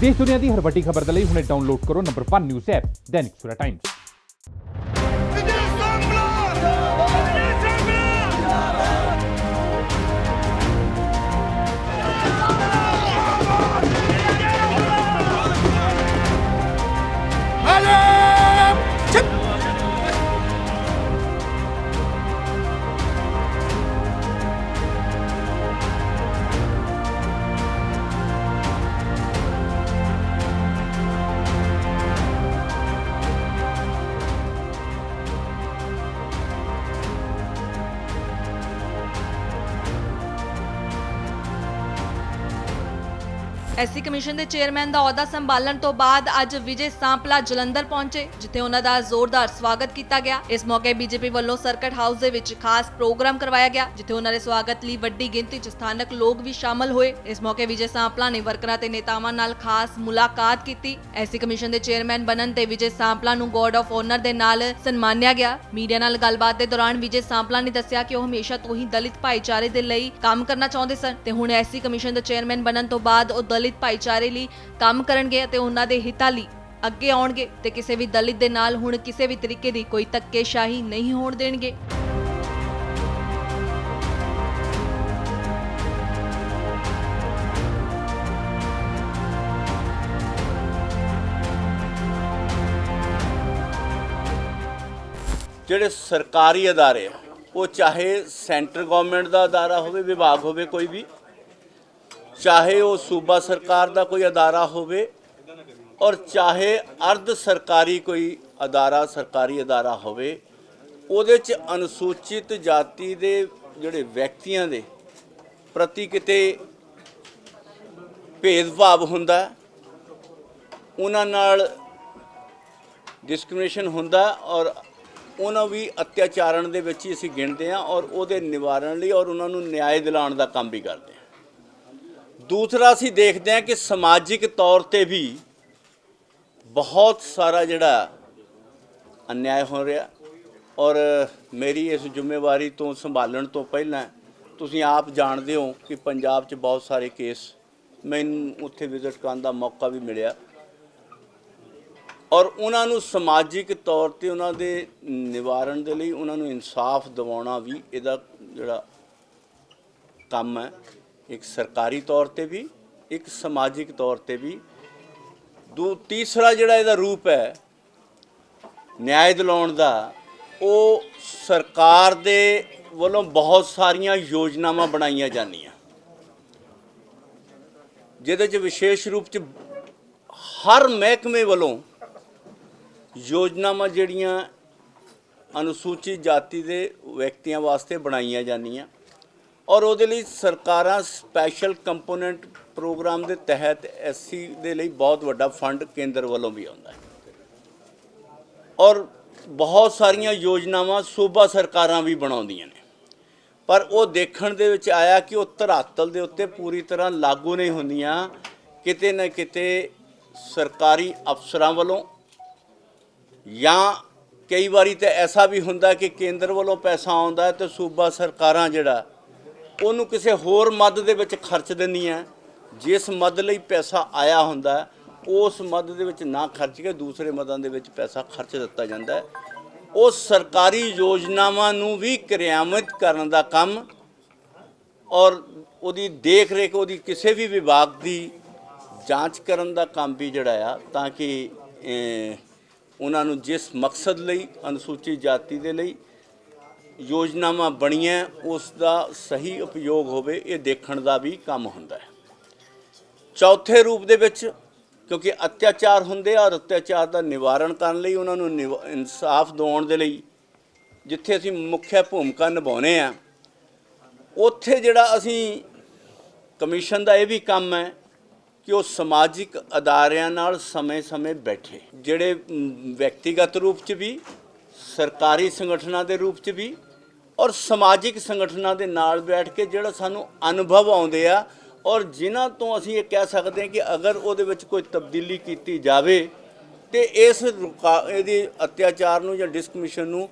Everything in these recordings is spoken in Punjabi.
देश दुनिया की हर वड्डी खबर के लिए हुणे डाउनलोड करो number 1 news app Dainik Savera times. SC commission ਦੇ ਚੇਅਰਮੈਨ ਦਾ ਅਹੁਦਾ ਸੰਭਾਲਣ ਤੋਂ ਬਾਅਦ ਅੱਜ ਵਿਜੇ ਸਾਂਪਲਾ ਜਲੰਧਰ ਪਹੁੰਚੇ, ਜਿੱਥੇ ਉਹਨਾਂ ਦਾ ਜ਼ੋਰਦਾਰ ਸਵਾਗਤ ਕੀਤਾ ਗਿਆ। ਇਸ ਮੌਕੇ ਬੀਜੇਪੀ ਵੱਲੋਂ ਸਰਕਟ ਹਾਊਸ ਦੇ ਵਿੱਚ ਖਾਸ ਪ੍ਰੋਗਰਾਮ ਕਰਵਾਇਆ ਗਿਆ, ਜਿੱਥੇ ਉਹਨਾਂ ਦੇ ਸਵਾਗਤ ਲਈ ਵੱਡੀ ਗਿਣਤੀ 'ਚ ਸਥਾਨਕ ਲੋਕ ਵੀ ਸ਼ਾਮਲ ਹੋਏ। ਇਸ ਮੌਕੇ ਵਿਜੇ ਸਾਂਪਲਾ ਨੇ ਵਰਕਰਾਂ ਤੇ ਨੇਤਾਵਾਂ ਨਾਲ ਖਾਸ ਮੁਲਾਕਾਤ ਕੀਤੀ। ਐਸਸੀ ਕਮਿਸ਼ਨ ਦੇ ਚੇਅਰਮੈਨ ਬਣਨ ਤੇ ਵਿਜੇ ਸਾਂਪਲਾ ਨੂੰ ਗਾਰਡ ਆਫ ਆਨਰ ਦੇ ਨਾਲ ਸਨਮਾਨਿਆ ਗਿਆ। ਮੀਡੀਆ ਨਾਲ ਗੱਲਬਾਤ ਦੇ ਦੌਰਾਨ ਵਿਜੇ ਸਾਂਪਲਾ ਨੇ ਦੱਸਿਆ ਕਿ ਉਹ ਹਮੇਸ਼ਾ ਤੋਂ ਹੀ ਦਲਿਤ ਭਾਈਚਾਰੇ ਦੇ ਲਈ ਕੰਮ ਕਰਨਾ ਚਾਹੁੰਦੇ ਸਨ ਤੇ ਹੁਣ ਐਸਸੀ ਕਮਿਸ਼ਨ ਦੇ ਚੇਅਰਮੈਨ ਬਣਨ ਤੋਂ ਬਾਅਦ ਉਹ ਦਲਿਤ ਭਾਈਚਾਰੇ ਲਈ ਕੰਮ ਕਰਨਗੇ ਅਤੇ ਉਹਨਾਂ ਦੇ ਹਿੱਤਾਂ ਲਈ ਅੱਗੇ ਆਉਣਗੇ ਤੇ ਕਿਸੇ ਵੀ ਦਲਿਤ ਦੇ ਨਾਲ ਹੁਣ ਕਿਸੇ ਵੀ ਤਰੀਕੇ ਦੀ ਕੋਈ ਧੱਕੇਸ਼ਾਹੀ ਨਹੀਂ ਹੋਣ ਦੇਣਗੇ। ਜਿਹੜੇ ਸਰਕਾਰੀ ਅਦਾਰੇ ਆ ਉਹ ਚਾਹੇ ਸੈਂਟਰ ਗਵਰਨਮੈਂਟ ਦਾ ਅਦਾਰਾ ਹੋਵੇ, ਵਿਭਾਗ ਹੋਵੇ, ਕੋਈ ਵੀ, ਚਾਹੇ ਉਹ ਸੂਬਾ ਸਰਕਾਰ ਦਾ ਕੋਈ ਅਦਾਰਾ ਹੋਵੇ ਔਰ ਚਾਹੇ ਅਰਧ ਸਰਕਾਰੀ ਕੋਈ ਅਦਾਰਾ, ਸਰਕਾਰੀ ਅਦਾਰਾ ਹੋਵੇ, ਉਹਦੇ 'ਚ ਅਨੁਸੂਚਿਤ ਜਾਤੀ ਦੇ ਜਿਹੜੇ ਵਿਅਕਤੀਆਂ ਦੇ ਪ੍ਰਤੀ ਕਿਤੇ ਭੇਦਭਾਵ ਹੁੰਦਾ, ਉਹਨਾਂ ਨਾਲ ਡਿਸਕ੍ਰਿਮੀਨੇਸ਼ਨ ਹੁੰਦਾ ਔਰ ਉਹਨਾਂ ਵੀ ਅਤਿਆਚਾਰਨ ਦੇ ਵਿੱਚ ਹੀ ਅਸੀਂ ਗਿਣਦੇ ਹਾਂ ਔਰ ਉਹਦੇ ਨਿਵਾਰਨ ਲਈ ਔਰ ਉਹਨਾਂ ਨੂੰ ਨਿਆਂ ਦਿਲਾਉਣ ਦਾ ਕੰਮ ਵੀ ਕਰਦੇ ਹਾਂ। ਦੂਸਰਾ ਅਸੀਂ ਦੇਖਦੇ ਹਾਂ ਕਿ ਸਮਾਜਿਕ ਤੌਰ ਤੇ ਵੀ ਬਹੁਤ ਸਾਰਾ ਜਿਹੜਾ ਅਨਿਆਏ ਹੋ ਰਿਹਾ ਔਰ ਮੇਰੀ ਇਸ ਜ਼ਿੰਮੇਵਾਰੀ ਤੋਂ ਸੰਭਾਲਣ ਤੋਂ ਪਹਿਲਾਂ ਤੁਸੀਂ ਆਪ ਜਾਣਦੇ ਹੋ ਕਿ ਪੰਜਾਬ 'ਚ ਬਹੁਤ ਸਾਰੇ ਕੇਸ ਮੈਨੂੰ ਉੱਥੇ ਵਿਜ਼ਿਟ ਕਰਨ ਦਾ ਮੌਕਾ ਵੀ ਮਿਲਿਆ ਔਰ ਉਹਨਾਂ ਨੂੰ ਸਮਾਜਿਕ ਤੌਰ ਤੇ ਉਹਨਾਂ ਦੇ ਨਿਵਾਰਨ ਦੇ ਲਈ ਉਹਨਾਂ ਨੂੰ ਇਨਸਾਫ ਦਿਵਾਉਣਾ ਵੀ ਇਹਦਾ ਜਿਹੜਾ ਕੰਮ ਹੈ, ਇੱਕ ਸਰਕਾਰੀ ਤੌਰ ਤੇ ਵੀ, ਇੱਕ ਸਮਾਜਿਕ ਤੌਰ ਤੇ ਵੀ। ਤੀਸਰਾ ਜਿਹੜਾ ਇਹਦਾ ਰੂਪ ਹੈ ਨਿਆਂ ਦਿਲਾਉਣ ਦਾ, ਉਹ ਸਰਕਾਰ ਦੇ ਵੱਲੋਂ ਬਹੁਤ ਸਾਰੀਆਂ ਯੋਜਨਾਵਾਂ ਬਣਾਈਆਂ ਜਾਂਦੀਆਂ, ਜਿਹਦੇ 'ਚ ਵਿਸ਼ੇਸ਼ ਰੂਪ 'ਚ ਹਰ ਮਹਿਕਮੇ ਵੱਲੋਂ ਯੋਜਨਾਵਾਂ ਜਿਹੜੀਆਂ ਅਨੁਸੂਚਿਤ ਜਾਤੀ ਦੇ ਵਿਅਕਤੀਆਂ ਵਾਸਤੇ ਬਣਾਈਆਂ ਜਾਂਦੀਆਂ ਔਰ ਉਹਦੇ ਲਈ ਸਰਕਾਰਾਂ ਸਪੈਸ਼ਲ ਕੰਪੋਨੈਂਟ ਪ੍ਰੋਗਰਾਮ ਦੇ ਤਹਿਤ ਐਸਸੀ ਦੇ ਲਈ ਬਹੁਤ ਵੱਡਾ ਫੰਡ ਕੇਂਦਰ ਵੱਲੋਂ ਵੀ ਆਉਂਦਾ ਹੈ ਔਰ ਬਹੁਤ ਸਾਰੀਆਂ ਯੋਜਨਾਵਾਂ ਸੂਬਾ ਸਰਕਾਰਾਂ ਵੀ ਬਣਾਉਂਦੀਆਂ ਨੇ, ਪਰ ਉਹ ਦੇਖਣ ਦੇ ਵਿੱਚ ਆਇਆ ਕਿ ਉਹ ਧਰਾਤਲ ਦੇ ਉੱਤੇ ਪੂਰੀ ਤਰ੍ਹਾਂ ਲਾਗੂ ਨਹੀਂ ਹੁੰਦੀਆਂ। ਕਿਤੇ ਨਾ ਕਿਤੇ ਸਰਕਾਰੀ ਅਫਸਰਾਂ ਵੱਲੋਂ ਜਾਂ ਕਈ ਵਾਰੀ ਤਾਂ ਐਸਾ ਵੀ ਹੁੰਦਾ ਕਿ ਕੇਂਦਰ ਵੱਲੋਂ ਪੈਸਾ ਆਉਂਦਾ ਤੇ ਸੂਬਾ ਸਰਕਾਰਾਂ ਜਿਹੜਾ ਉਹਨੂੰ ਕਿਸੇ ਹੋਰ ਮਦ ਦੇ ਵਿੱਚ ਖਰਚ ਦਿੰਦੀਆਂ। ਜਿਸ ਮਦ ਲਈ ਪੈਸਾ ਆਇਆ ਹੁੰਦਾ ਉਸ ਮਦ ਦੇ ਵਿੱਚ ਨਾ ਖਰਚ ਕੇ ਦੂਸਰੇ ਮਦਾਂ ਦੇ ਵਿੱਚ ਪੈਸਾ ਖਰਚ ਦਿੱਤਾ ਜਾਂਦਾ। ਉਹ ਸਰਕਾਰੀ ਯੋਜਨਾਵਾਂ ਨੂੰ ਵੀ ਕਿਰਿਆਮਤ ਕਰਨ ਦਾ ਕੰਮ ਔਰ ਉਹਦੀ ਦੇਖ ਰੇਖ, ਉਹਦੀ ਕਿਸੇ ਵੀ ਵਿਭਾਗ ਦੀ ਜਾਂਚ ਕਰਨ ਦਾ ਕੰਮ ਵੀ ਜਿਹੜਾ ਆ, ਤਾਂ ਕਿ ਉਹਨਾਂ ਨੂੰ ਜਿਸ ਮਕਸਦ ਲਈ ਅਨੁਸੂਚਿਤ ਜਾਤੀ ਦੇ ਲਈ ਯੋਜਨਾਵਾਂ ਬਣੀਆਂ ਉਸ ਦਾ ਸਹੀ ਉਪਯੋਗ ਹੋਵੇ, ਇਹ ਦੇਖਣ ਦਾ ਵੀ ਕੰਮ ਹੁੰਦਾ ਹੈ। ਚੌਥੇ ਰੂਪ ਦੇ ਵਿੱਚ ਕਿਉਂਕਿ ਅਤਿਆਚਾਰ ਹੁੰਦੇ ਆ ਔਰ ਅਤਿਆਚਾਰ ਦਾ ਨਿਵਾਰਨ ਕਰਨ ਲਈ ਉਹਨਾਂ ਨੂੰ ਇਨਸਾਫ ਦਿਵਾਉਣ ਦੇ ਲਈ ਜਿੱਥੇ ਅਸੀਂ ਮੁੱਖ ਭੂਮਿਕਾ ਨਿਭਾਉਂਦੇ ਆ, ਉੱਥੇ ਜਿਹੜਾ ਅਸੀਂ ਕਮਿਸ਼ਨ ਦਾ ਇਹ ਵੀ ਕੰਮ ਹੈ ਕਿ ਉਹ ਸਮਾਜਿਕ ਅਦਾਰਿਆਂ ਨਾਲ ਸਮੇਂ-ਸਮੇਂ ਬੈਠੇ, ਜਿਹੜੇ ਵਿਅਕਤੀਗਤ ਰੂਪ 'ਚ ਵੀ, ਸਰਕਾਰੀ ਸੰਗਠਨਾਂ ਦੇ ਰੂਪ 'ਚ ਵੀ ਔਰ ਸਮਾਜਿਕ ਸੰਗਠਨਾਂ ਦੇ ਨਾਲ ਬੈਠ ਕੇ ਜਿਹੜਾ ਸਾਨੂੰ ਅਨੁਭਵ ਆਉਂਦੇ ਆ ਔਰ ਜਿਨ੍ਹਾਂ ਤੋਂ ਅਸੀਂ ਇਹ ਕਹਿ ਸਕਦੇ ਹਾਂ ਕਿ ਅਗਰ ਉਹਦੇ ਵਿੱਚ ਕੋਈ ਤਬਦੀਲੀ ਕੀਤੀ ਜਾਵੇ ਤੇ ਇਹਦੀ ਅਤਿਆਚਾਰ ਨੂੰ ਜਾਂ ਡਿਸਕ੍ਰਿਮੀਨੇਸ਼ਨ ਨੂੰ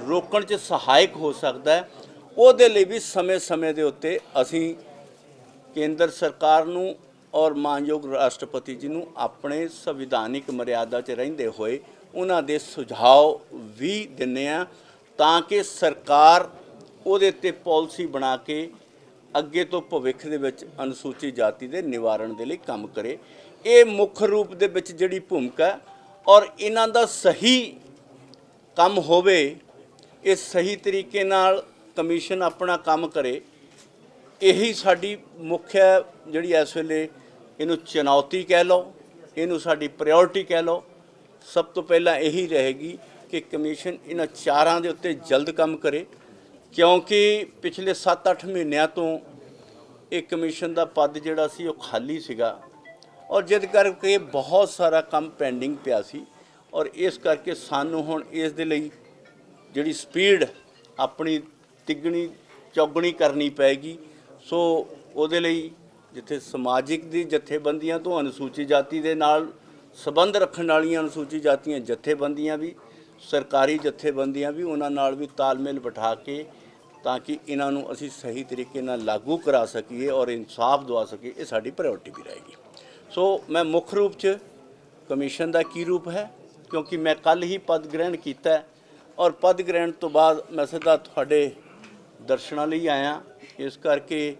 ਰੋਕਣ 'ਚ ਸਹਾਇਕ ਹੋ ਸਕਦਾ ਹੈ। ਉਹਦੇ ਲਈ ਵੀ ਸਮੇਂ-ਸਮੇਂ ਦੇ ਉੱਤੇ ਅਸੀਂ ਕੇਂਦਰ ਸਰਕਾਰ ਨੂੰ ਔਰ ਮਾਨਯੋਗ ਰਾਸ਼ਟਰਪਤੀ ਜੀ ਨੂੰ ਆਪਣੇ ਸੰਵਿਧਾਨਿਕ ਮਰਿਆਦਾ 'ਚ ਰਹਿੰਦੇ ਹੋਏ ਉਹਨਾਂ ਦੇ ਸੁਝਾਅ ਵੀ ਦਿੰਦੇ ਆ ਤਾਂ ਕਿ ਸਰਕਾਰ ਉਹਦੇ 'ਤੇ ਪਾਲਿਸੀ ਬਣਾ ਕੇ ਅੱਗੇ ਤੋਂ ਭਵਿੱਖ ਦੇ ਵਿੱਚ ਅਨੁਸੂਚਿਤ ਜਾਤੀ ਦੇ ਨਿਵਾਰਣ ਦੇ ਲਈ ਕੰਮ ਕਰੇ। ਇਹ ਮੁੱਖ ਰੂਪ ਦੇ ਵਿੱਚ ਜਿਹੜੀ ਭੂਮਿਕਾ ਹੈ ਔਰ ਇਹਨਾਂ ਦਾ ਸਹੀ ਕੰਮ ਹੋਵੇ, ਇਹ ਸਹੀ ਤਰੀਕੇ ਨਾਲ ਕਮਿਸ਼ਨ ਆਪਣਾ ਕੰਮ ਕਰੇ, ਇਹੀ ਸਾਡੀ ਮੁੱਖ ਜਿਹੜੀ ਇਸ ਵੇਲੇ ਇਹਨੂੰ ਚੁਣੌਤੀ ਕਹਿ ਲਓ, ਇਹਨੂੰ ਸਾਡੀ ਪ੍ਰਾਇਓਰਟੀ ਕਹਿ ਲਓ। ਸਭ ਤੋਂ ਪਹਿਲਾਂ ਇਹੀ ਰਹੇਗੀ ਕਿ ਕਮਿਸ਼ਨ ਇਹਨਾਂ ਚਾਰਾਂ ਦੇ ਉੱਤੇ ਜਲਦ ਕੰਮ ਕਰੇ, ਕਿਉਂਕਿ ਪਿਛਲੇ 7-8 ਮਹੀਨਿਆਂ ਤੋਂ ਇਹ ਕਮਿਸ਼ਨ ਦਾ ਪਦ ਜਿਹੜਾ ਸੀ ਉਹ ਖਾਲੀ ਸੀਗਾ ਔਰ ਜਿਸ ਕਰਕੇ ਬਹੁਤ ਸਾਰਾ ਕੰਮ ਪੈਂਡਿੰਗ ਪਿਆ ਸੀ ਔਰ ਇਸ ਕਰਕੇ ਸਾਨੂੰ ਹੁਣ ਇਸ ਦੇ ਲਈ ਜਿਹੜੀ ਸਪੀਡ ਆਪਣੀ ਤਿੱਗਣੀ ਚੌਗਣੀ ਕਰਨੀ ਪਏਗੀ। ਸੋ ਉਹਦੇ ਲਈ ਜਿੱਥੇ ਸਮਾਜਿਕ ਦੀ ਜਥੇਬੰਦੀਆਂ ਤੋਂ ਅਨੁਸੂਚਿਤ ਜਾਤੀ ਦੇ ਨਾਲ ਸੰਬੰਧ ਰੱਖਣ ਵਾਲੀਆਂ ਅਨੁਸੂਚਿਤ ਜਾਤੀਆਂ ਜਥੇਬੰਦੀਆਂ ਵੀ, ਸਰਕਾਰੀ ਜਥੇਬੰਦੀਆਂ ਵੀ, ਉਹਨਾਂ ਨਾਲ ਵੀ ਤਾਲਮੇਲ ਬਿਠਾ ਕੇ ਤਾਂ ਕਿ ਇਹਨਾਂ ਨੂੰ ਅਸੀਂ ਸਹੀ ਤਰੀਕੇ ਨਾਲ ਲਾਗੂ ਕਰਾ ਸਕੀਏ ਔਰ ਇਨਸਾਫ ਦਵਾ ਸਕੀਏ, ਇਹ ਸਾਡੀ ਪ੍ਰਾਇਓਰਟੀ ਵੀ ਰਹੇਗੀ। ਸੋ ਮੈਂ ਮੁੱਖ ਰੂਪ 'ਚ ਕਮਿਸ਼ਨ ਦਾ ਕੀ ਰੂਪ ਹੈ, ਕਿਉਂਕਿ ਮੈਂ ਕੱਲ੍ਹ ਹੀ ਪਦ ਗ੍ਰਹਿਣ ਕੀਤਾ ਔਰ ਪਦ ਗ੍ਰਹਿਣ ਤੋਂ ਬਾਅਦ ਮੈਂ ਸਿੱਧਾ ਤੁਹਾਡੇ ਦਰਸ਼ਨਾਂ ਲਈ ਆਇਆ, ਇਸ ਕਰਕੇ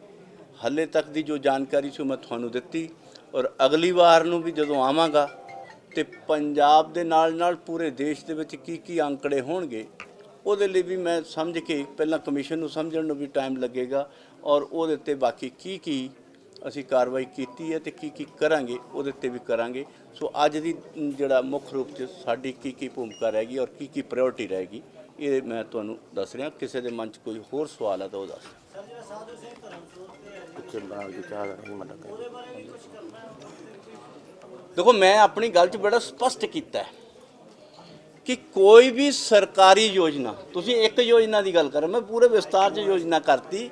ਹਾਲੇ ਤੱਕ ਦੀ ਜੋ ਜਾਣਕਾਰੀ ਸੀ ਮੈਂ ਤੁਹਾਨੂੰ ਦਿੱਤੀ ਔਰ ਅਗਲੀ ਵਾਰ ਨੂੰ ਵੀ ਜਦੋਂ ਆਵਾਂਗਾ ਤੇ ਪੰਜਾਬ ਦੇ ਨਾਲ ਨਾਲ ਪੂਰੇ ਦੇਸ਼ ਦੇ ਵਿੱਚ ਕੀ ਅੰਕੜੇ ਹੋਣਗੇ ਉਹਦੇ ਲਈ ਵੀ ਮੈਂ ਸਮਝ ਕੇ, ਪਹਿਲਾਂ ਕਮਿਸ਼ਨ ਨੂੰ ਸਮਝਣ ਨੂੰ ਵੀ ਟਾਈਮ ਲੱਗੇਗਾ ਔਰ ਉਹਦੇ 'ਤੇ ਬਾਕੀ ਕੀ ਅਸੀਂ ਕਾਰਵਾਈ ਕੀਤੀ ਹੈ ਤੇ ਕੀ ਕਰਾਂਗੇ ਉਹਦੇ 'ਤੇ ਵੀ ਕਰਾਂਗੇ। ਸੋ ਅੱਜ ਦੀ ਜਿਹੜਾ ਮੁੱਖ ਰੂਪ 'ਚ ਸਾਡੀ ਕੀ ਭੂਮਿਕਾ ਰਹੇਗੀ ਔਰ ਕੀ ਪ੍ਰਾਇਓਰਟੀ ਰਹੇਗੀ ਇਹ ਮੈਂ ਤੁਹਾਨੂੰ ਦੱਸ ਰਿਹਾ। ਕਿਸੇ ਦੇ ਮਨ 'ਚ ਕੋਈ ਹੋਰ ਸਵਾਲ ਹੈ ਤਾਂ ਉਹ ਦੱਸ। ਦੇਖੋ, ਮੈਂ ਆਪਣੀ ਗੱਲ 'ਚ ਬੜਾ ਸਪਸ਼ਟ ਕੀਤਾ ਹੈ ਕਿ ਕੋਈ ਵੀ ਸਰਕਾਰੀ ਯੋਜਨਾ, ਤੁਸੀਂ ਇੱਕ ਯੋਜਨਾ ਦੀ ਗੱਲ ਕਰ, ਮੈਂ ਪੂਰੇ ਵਿਸਤਾਰ 'ਚ ਯੋਜਨਾ ਕਰਤੀ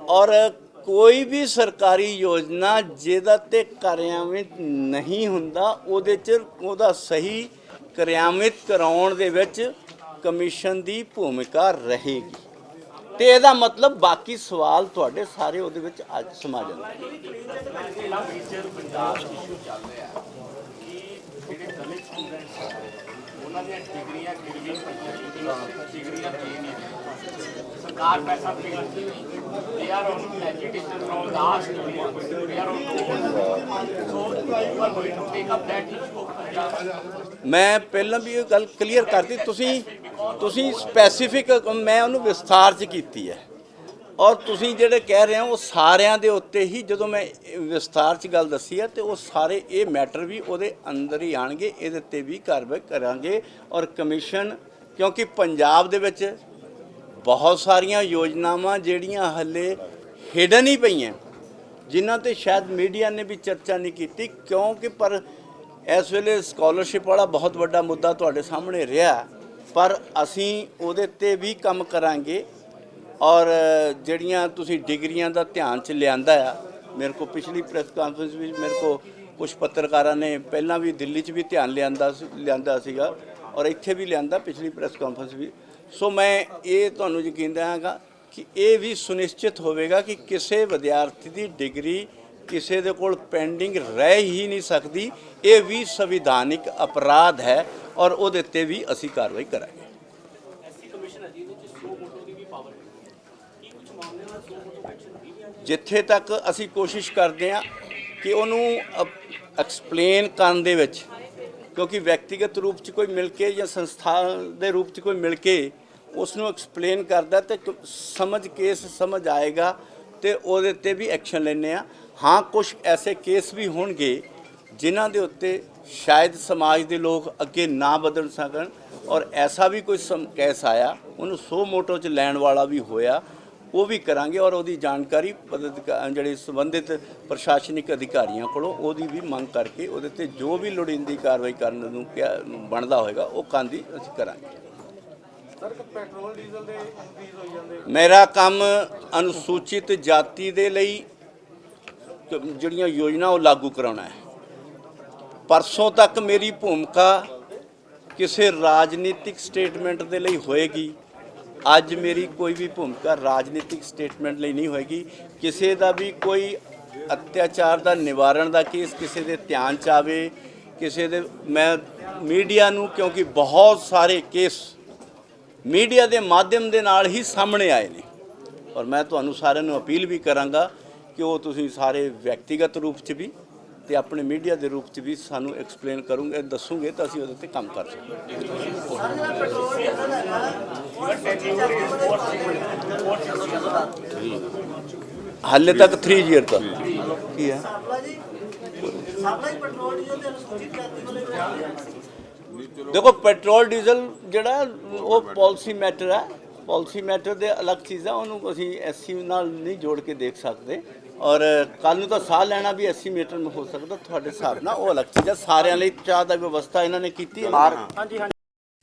ਔਰ ਕੋਈ ਵੀ ਸਰਕਾਰੀ ਯੋਜਨਾ ਜਿਹਦਾ ਤੇ ਕਾਰਿਆन्वित ਨਹੀਂ ਹੁੰਦਾ ਉਹਦੇ 'ਚ ਉਹਦਾ ਸਹੀ ਕਾਰਿਆन्वित ਕਰਾਉਣ ਦੇ ਵਿੱਚ ਕਮਿਸ਼ਨ ਦੀ ਭੂਮਿਕਾ ਰਹੇਗੀ ਤੇ ਇਹਦਾ ਮਤਲਬ ਬਾਕੀ ਸਵਾਲ ਤੁਹਾਡੇ ਸਾਰੇ ਉਹਦੇ ਵਿੱਚ ਅੱਜ ਸਮਾ ਜਾਂਦੇ। ਉਹਨਾਂ ਦੀਆਂ ਡਿਗਰੀਆਂ ਸਰਕਾਰ ਪੈਸਾ ਦੇ they are on agitation from last year, they are on so you are going to take up that issue। ਮੈਂ ਪਹਿਲਾਂ ਵੀ ਇਹ ਗੱਲ ਕਲੀਅਰ ਕਰਤੀ, ਤੁਸੀਂ ਸਪੈਸੀਫਿਕ ਮੈਂ ਉਹਨੂੰ ਵਿਸਥਾਰ 'ਚ ਕੀਤੀ ਹੈ ਔਰ ਤੁਸੀਂ ਜਿਹੜੇ ਕਹਿ ਰਹੇ ਹੋ ਉਹ ਸਾਰਿਆਂ ਦੇ ਉੱਤੇ ਹੀ ਜਦੋਂ ਮੈਂ ਵਿਸਥਾਰ 'ਚ ਗੱਲ ਦੱਸੀ ਹੈ ਤੇ ਉਹ ਸਾਰੇ ਇਹ ਮੈਟਰ ਵੀ ਉਹਦੇ ਅੰਦਰ ਹੀ ਆਣਗੇ, ਇਹਦੇ 'ਤੇ ਵੀ ਕਾਰਵਾਈ ਕਰਾਂਗੇ ਔਰ ਕਮਿਸ਼ਨ, ਕਿਉਂਕਿ ਪੰਜਾਬ ਦੇ ਵਿੱਚ ਬਹੁਤ ਸਾਰੀਆਂ ਯੋਜਨਾਵਾਂ ਜਿਹੜੀਆਂ ਹੱਲੇ ਹਿਡਨ ਹੀ ਪਈਆਂ, ਜਿਨ੍ਹਾਂ 'ਤੇ ਸ਼ਾਇਦ ਮੀਡੀਆ ਨੇ ਵੀ ਚਰਚਾ ਨਹੀਂ ਕੀਤੀ, ਕਿਉਂਕਿ ਪਰ ਇਸ ਵੇਲੇ ਸਕਾਲਰਸ਼ਿਪ ਵਾਲਾ ਬਹੁਤ ਵੱਡਾ ਮੁੱਦਾ ਤੁਹਾਡੇ ਸਾਹਮਣੇ ਰਿਹਾ, ਪਰ ਅਸੀਂ ਉਹਦੇ 'ਤੇ ਵੀ ਕੰਮ ਕਰਾਂਗੇ ਔਰ ਜਿਹੜੀਆਂ ਤੁਸੀਂ ਡਿਗਰੀਆਂ ਦਾ ਧਿਆਨ 'ਚ ਲਿਆਂਦਾ ਆ, ਮੇਰੇ ਕੋਲ ਪਿਛਲੀ ਪ੍ਰੈਸ ਕਾਨਫਰੰਸ ਵਿੱਚ ਮੇਰੇ ਕੋਲ ਕੁਝ ਪੱਤਰਕਾਰਾਂ ਨੇ ਪਹਿਲਾਂ ਵੀ ਦਿੱਲੀ 'ਚ ਵੀ ਧਿਆਨ ਲਿਆਂਦਾ ਸੀਗਾ ਔਰ ਇੱਥੇ ਵੀ ਲਿਆਂਦਾ ਪਿਛਲੀ ਪ੍ਰੈਸ ਕਾਨਫਰੰਸ ਵੀ। ਸੋ ਮੈਂ ਇਹ ਤੁਹਾਨੂੰ ਯਕੀਨ ਦਿਵਾਂਗਾ ਕਿ ਇਹ ਵੀ ਸੁਨਿਸ਼ਚਿਤ ਹੋਵੇਗਾ ਕਿ ਕਿਸੇ ਵਿਦਿਆਰਥੀ ਦੀ ਡਿਗਰੀ ਕਿਸੇ ਦੇ ਕੋਲ ਪੈਂਡਿੰਗ ਰਹਿ ਹੀ ਨਹੀਂ ਸਕਦੀ, ਇਹ ਵੀ ਸੰਵਿਧਾਨਿਕ ਅਪਰਾਧ ਹੈ ਔਰ ਉਹਦੇ 'ਤੇ ਵੀ ਅਸੀਂ ਕਾਰਵਾਈ ਕਰਾਂਗੇ। ਜਿੱਥੇ ਤੱਕ ਅਸੀਂ ਕੋਸ਼ਿਸ਼ ਕਰਦੇ ਹਾਂ ਕਿ ਉਹਨੂੰ ਐਕਸਪਲੇਨ ਕਰਨ ਦੇ ਵਿੱਚ, ਕਿਉਂਕਿ ਵਿਅਕਤੀਗਤ ਰੂਪ 'ਚ ਕੋਈ ਮਿਲ ਕੇ ਜਾਂ ਸੰਸਥਾ ਦੇ ਰੂਪ 'ਚ ਕੋਈ ਮਿਲ ਕੇ ਉਸ ਨੂੰ ਐਕਸਪਲੇਨ ਕਰਦਾ ਤੇ ਸਮਝ ਆਏਗਾ ਤੇ ਉਹਦੇ 'ਤੇ ਵੀ ਐਕਸ਼ਨ ਲੈਂਦੇ ਆ। ਹਾਂ, ਕੁਝ ਐਸੇ ਕੇਸ ਵੀ ਹੋਣਗੇ ਜਿਨ੍ਹਾਂ ਦੇ ਉੱਤੇ ਸ਼ਾਇਦ ਸਮਾਜ ਦੇ ਲੋਕ ਅੱਗੇ ਨਾ ਵਧਣ ਸਕਣ ਔਰ ਐਸਾ ਵੀ ਕੋਈ ਕੇਸ ਆਇਆ ਉਹਨੂੰ ਸੋ ਮੋਟੋ 'ਚ ਲੈਣ ਵਾਲਾ ਵੀ ਹੋਇਆ, ਉਹ ਵੀ ਕਰਾਂਗੇ ਔਰ ਉਹਦੀ ਜਾਣਕਾਰੀ ਜਿਹੜੇ ਸੰਬੰਧਿਤ ਪ੍ਰਸ਼ਾਸਨਿਕ ਅਧਿਕਾਰੀਆਂ ਕੋਲੋਂ ਉਹਦੀ ਵੀ ਮੰਗ ਕਰਕੇ ਉਹਦੇ 'ਤੇ ਜੋ ਵੀ ਲੋੜੀਂਦੀ ਕਾਰਵਾਈ ਕਰਨ ਨੂੰ ਬਣਦਾ ਹੋਏਗਾ ਉਹ ਕਾਂਦੀ ਅਸੀਂ ਕਰਾਂਗੇ। ਪੈਟਰੋਲ ਡੀਜ਼ਲ ਦੇ ਇੰਕਰੀਜ਼ ਹੋਈ ਜਾਂਦੇ, ਮੇਰਾ ਕੰਮ ਅਨੁਸੂਚਿਤ ਜਾਤੀ ਦੇ ਲਈ ਜਿਹੜੀਆਂ ਯੋਜਨਾ ਉਹ ਲਾਗੂ ਕਰਾਉਣਾ ਹੈ। ਪਰਸੋਂ ਤੱਕ ਮੇਰੀ ਭੂਮਿਕਾ ਕਿਸੇ ਰਾਜਨੀਤਿਕ ਸਟੇਟਮੈਂਟ ਦੇ ਲਈ ਹੋਏਗੀ, ਅੱਜ ਮੇਰੀ ਕੋਈ ਵੀ ਭੂਮਿਕਾ ਰਾਜਨੀਤਿਕ ਸਟੇਟਮੈਂਟ ਲਈ ਨਹੀਂ ਹੋਏਗੀ। ਕਿਸੇ ਦਾ ਵੀ ਕੋਈ ਅਤਿਆਚਾਰ ਦਾ ਨਿਵਾਰਣ ਦਾ ਕੇਸ ਕਿਸੇ ਦੇ ਧਿਆਨ ਚ ਆਵੇ, ਕਿਸੇ ਦੇ ਮੈਂ ਮੀਡੀਆ ਨੂੰ, ਕਿਉਂਕਿ ਬਹੁਤ ਸਾਰੇ ਕੇਸ ਮੀਡੀਆ ਦੇ ਮਾਧਿਅਮ ਦੇ ਨਾਲ ਹੀ ਸਾਹਮਣੇ ਆਏ ਨੇ, ਔਰ ਮੈਂ ਤੁਹਾਨੂੰ ਸਾਰਿਆਂ ਨੂੰ ਅਪੀਲ ਵੀ ਕਰਾਂਗਾ ਕਿ ਉਹ ਤੁਸੀਂ ਸਾਰੇ ਵਿਅਕਤੀਗਤ ਰੂਪ 'ਚ ਵੀ ਤੇ ਆਪਣੇ ਮੀਡੀਆ ਦੇ ਰੂਪ 'ਚ ਵੀ ਸਾਨੂੰ ਐਕਸਪਲੇਨ ਕਰੋਗੇ, ਦੱਸੋਗੇ ਤਾਂ ਅਸੀਂ ਉਹਦੇ ਤੇ ਕੰਮ ਕਰ ਸਕਾਂਗੇ। ਹਾਲੇ ਤੱਕ 3 ਈਅਰ ਦਾ ਕੀ ਹੈ ਦੇਖੋ, ਪੈਟਰੋਲ ਡੀਜ਼ਲ ਜਿਹੜਾ ਉਹ ਪਾਲਿਸੀ ਮੈਟਰ ਹੈ, ਪਾਲਿਸੀ ਮੈਟਰ ਦੇ ਅਲੱਗ ਚੀਜ਼ ਹੈ, ਉਹਨੂੰ ਅਸੀਂ ਐਸਸੀ ਨਾਲ ਨਹੀਂ ਜੋੜ ਕੇ ਦੇਖ ਸਕਦੇ, ਔਰ ਕੱਲ ਨੂੰ ਤਾਂ ਸਾਹ ਲੈਣਾ ਵੀ 80 ਮੀਟਰ में ਹੋ ਸਕਦਾ ਤੁਹਾਡੇ ਹਿਸਾਬ ਨਾਲ, ਉਹ ਅਲੱਗ ਚੀਜ਼ ਹੈ। ਸਾਰਿਆਂ ਲਈ ਚਾਹ ਦਾ ਵਿਵਸਥਾ ਇਹਨਾਂ ਨੇ ਕੀਤੀ ਹੈ।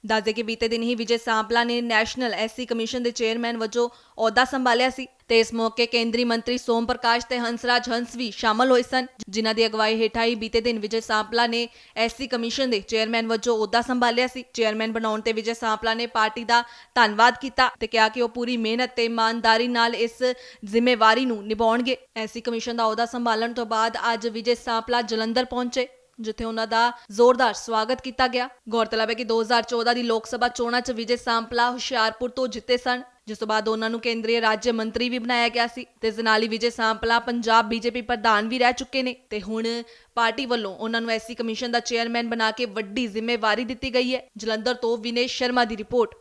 ਦੱਸਦੇ ਕਿ ਬੀਤੇ ਦਿਨ ਹੀ ਵਿਜੇ ਸਾਂਪਲਾ ਨੇ ਨੈਸ਼ਨਲ ਐਸਸੀ ਕਮਿਸ਼ਨ ਦੇ ਚੇਅਰਮੈਨ ਵਜੋਂ ਅਹੁਦਾ ਸੰਭਾਲਿਆ ਸੀ ਤੇ ਇਸ ਮੌਕੇ ਕੇਂਦਰੀ ਮੰਤਰੀ ਸੋਮ ਪ੍ਰਕਾਸ਼ ਤੇ ਹੰਸਰਾਜ ਹੰਸ ਵੀ ਸ਼ਾਮਲ ਹੋਏ ਸਨ, ਜਿਨ੍ਹਾਂ ਦੀ ਅਗਵਾਈ ਹੇਠ ਹੀ ਬੀਤੇ ਦਿਨ ਵਿਜੇ ਸਾਂਪਲਾ ਨੇ ਐਸਸੀ ਕਮਿਸ਼ਨ ਦੇ ਚੇਅਰਮੈਨ ਵਜੋਂ ਅਹੁਦਾ ਸੰਭਾਲਿਆ ਸੀ। ਚੇਅਰਮੈਨ ਬਣਾਉਣ ਤੇ ਵਿਜੇ ਸਾਂਪਲਾ ਨੇ ਪਾਰਟੀ ਦਾ ਧੰਨਵਾਦ ਕੀਤਾ ਤੇ ਕਿਹਾ ਕਿ ਉਹ ਪੂਰੀ ਮਿਹਨਤ ਤੇ ਇਮਾਨਦਾਰੀ ਨਾਲ ਇਸ ਜ਼ਿੰਮੇਵਾਰੀ ਨੂੰ ਨਿਭਾਉਣਗੇ। ਐਸਸੀ ਕਮਿਸ਼ਨ ਦਾ ਅਹੁਦਾ ਸੰਭਾਲਣ ਤੋਂ ਬਾਅਦ ਅੱਜ ਵਿਜੇ ਸਾਂਪਲਾ ਜਲੰਧਰ ਪਹੁੰਚੇ, ਜਿੱਥੇ ਉਹਨਾਂ ਦਾ ਜ਼ੋਰਦਾਰ ਸਵਾਗਤ ਕੀਤਾ ਗਿਆ। ਗੌਰਤਲਬ ਹੈ ਕਿ 2014 ਦੀ ਲੋਕ ਸਭਾ ਚੋਣਾਂ 'ਚ ਵਿਜੇ ਸਾਂਪਲਾ ਹੁਸ਼ਿਆਰਪੁਰ ਤੋਂ ਜਿੱਤੇ ਸਨ, ਜਿਸ ਤੋਂ ਬਾਅਦ ਉਹਨਾਂ ਨੂੰ ਕੇਂਦਰੀ ਰਾਜ ਮੰਤਰੀ ਵੀ ਬਣਾਇਆ ਗਿਆ ਸੀ ਤੇ ਇਸ ਨਾਲ ਹੀ ਵਿਜੇ ਸਾਂਪਲਾ ਪੰਜਾਬ ਬੀਜੇਪੀ ਪ੍ਰਧਾਨ ਵੀ ਰਹਿ ਚੁੱਕੇ ਨੇ ਤੇ ਹੁਣ ਪਾਰਟੀ ਵੱਲੋਂ ਉਹਨਾਂ ਨੂੰ ਐਸਸੀ ਕਮਿਸ਼ਨ ਦਾ ਚੇਅਰਮੈਨ ਬਣਾ ਕੇ ਵੱਡੀ ਜ਼ਿੰਮੇਵਾਰੀ ਦਿੱਤੀ ਗਈ ਹੈ। ਜਲੰਧਰ ਤੋਂ ਵਿਨੇ ਸ਼ਰਮਾ ਦੀ report.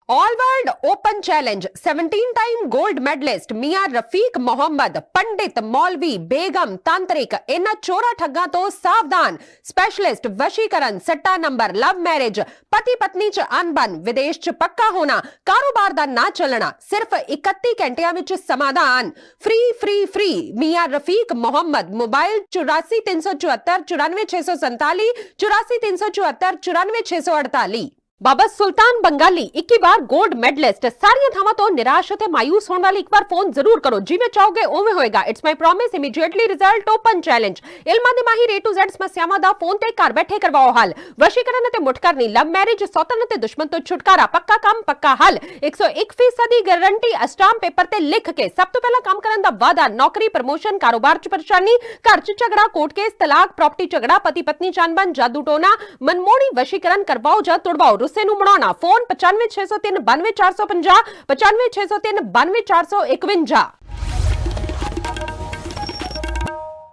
All world open challenge 17 time gold medalist मियां रफीक मोहम्मद, पंडित, मौलवी, बेगम, तांत्रिक, इन्हां चोरा ठग्गां तो सावधान। स्पेशलिस्ट वशीकरण, सट्टा नंबर, लव मैरिज, पति पत्नी च अनबन, विदेश च पक्का होना, कारोबार दा ना चलना, सिर्फ 31 घंटियां विच समाधान। फ्री फ्री फ्री मियां रफीक मोहम्मद। मोबाइल 84 374 94 647 84 374 94 648। बाबा सुल्तान बंगाली 21 बार गोल्ड मेडलिस्ट। सारियां थावां तो निराश ते मायूस होने वाले एक बार फोन जरूर करो, जिवें चाहोगे उवें होएगा। It's my promise, immediately result, open challenge. इल्मां दे माहिर A to Z समस्यावां दा फोन ते घर बैठे करवाओ हल। वशीकरण ते मुठकरनी, लव मैरिज, सौतन ते दुश्मन तो छुटकारा, पक्का काम पक्का हल। 101% गारंटी स्टाम्प पेपर ते लिख के। सब तो पहला काम करन दा वादा, नौकरी, प्रमोशन, कारोबार च परेशानी, घर च झगड़ा, कोर्ट केस, तलाक, प्रॉपर्टी झगड़ा, पति पत्नी चानबन, जादू टोना, मनमोहनी वशीकरण करवाओ जा तुड़वाओ। रुस्से नूं मनाउणा। फोन 95 603 92 450 95 603 92 451।